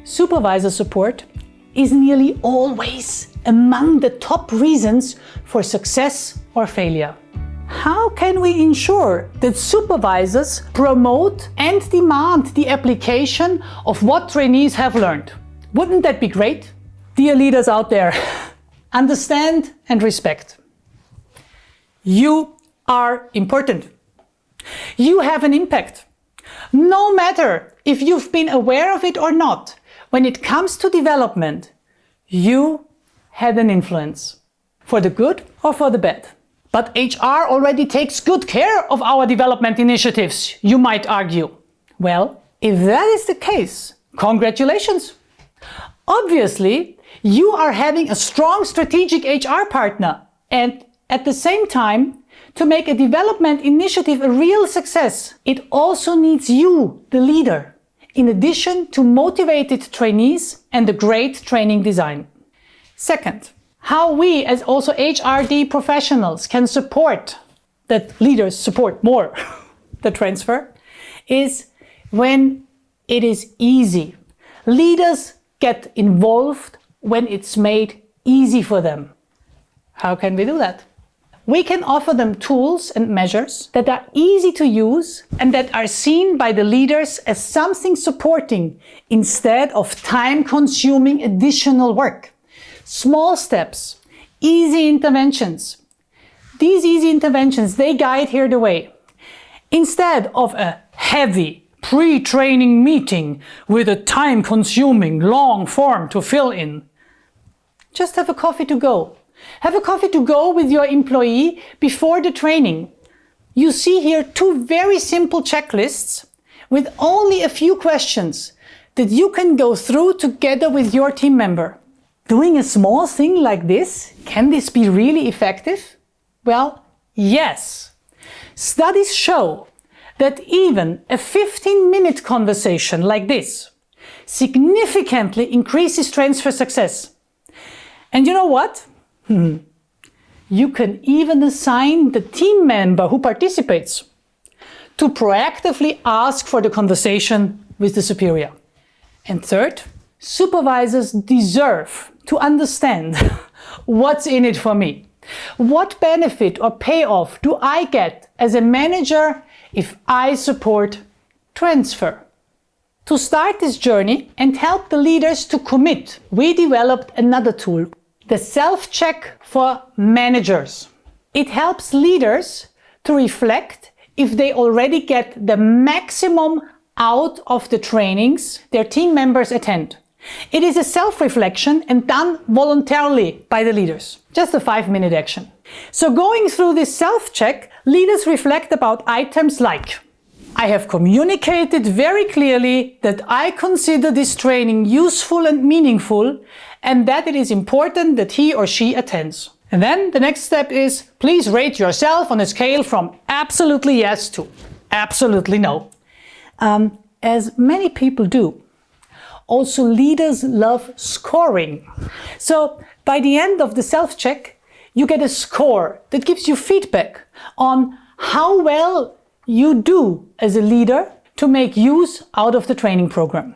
Supervisor support is nearly always among the top reasons for success or failure. How can we ensure that supervisors promote and demand the application of what trainees have learned? Wouldn't that be great? Dear leaders out there, understand and respect. You are important. You have an impact. No matter if you've been aware of it or not, when it comes to development, you had an influence, for the good or for the bad. But HR already takes good care of our development initiatives, you might argue. Well, if that is the case, congratulations. Obviously, you are having a strong strategic HR partner, and at the same time, to make a development initiative a real success, it also needs you, the leader, in addition to motivated trainees and a great training design. Second, how we as also HRD professionals can support that leaders support more the transfer is when it is easy. Leaders get involved when it's made easy for them. How can we do that? We can offer them tools and measures that are easy to use and that are seen by the leaders as something supporting instead of time-consuming additional work. Small steps, easy interventions. These easy interventions, they guide here the way. Instead of a heavy pre-training meeting with a time-consuming long form to fill in, just have a coffee to go. Have a coffee to go with your employee before the training. You see here two very simple checklists with only a few questions that you can go through together with your team member. Doing a small thing like this, can this be really effective? Well, yes. Studies show that even a 15-minute conversation like this significantly increases transfer success. And you know what? You can even assign the team member who participates to proactively ask for the conversation with the superior. And third, supervisors deserve to understand what's in it for me. What benefit or payoff do I get as a manager if I support transfer? To start this journey and help the leaders to commit, we developed another tool, the self-check for managers. It helps leaders to reflect if they already get the maximum out of the trainings their team members attend. It is a self-reflection and done voluntarily by the leaders. Just a 5-minute action. So going through this self-check, leaders reflect about items like: I have communicated very clearly that I consider this training useful and meaningful and that it is important that he or she attends. And then the next step is, please rate yourself on a scale from absolutely yes to absolutely no. As many people do. Also, leaders love scoring. So by the end of the self-check, you get a score that gives you feedback on how well you do as a leader to make use out of the training program.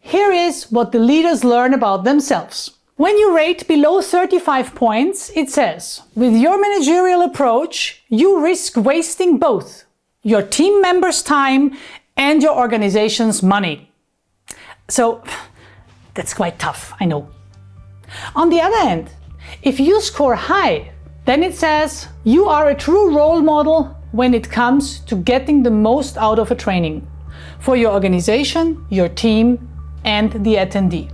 Here is what the leaders learn about themselves. When you rate below 35 points, it says, with your managerial approach, you risk wasting both your team members' time and your organization's money. So that's quite tough, I know. On the other hand, if you score high, then it says you are a true role model when it comes to getting the most out of a training for your organization, your team, and the attendee.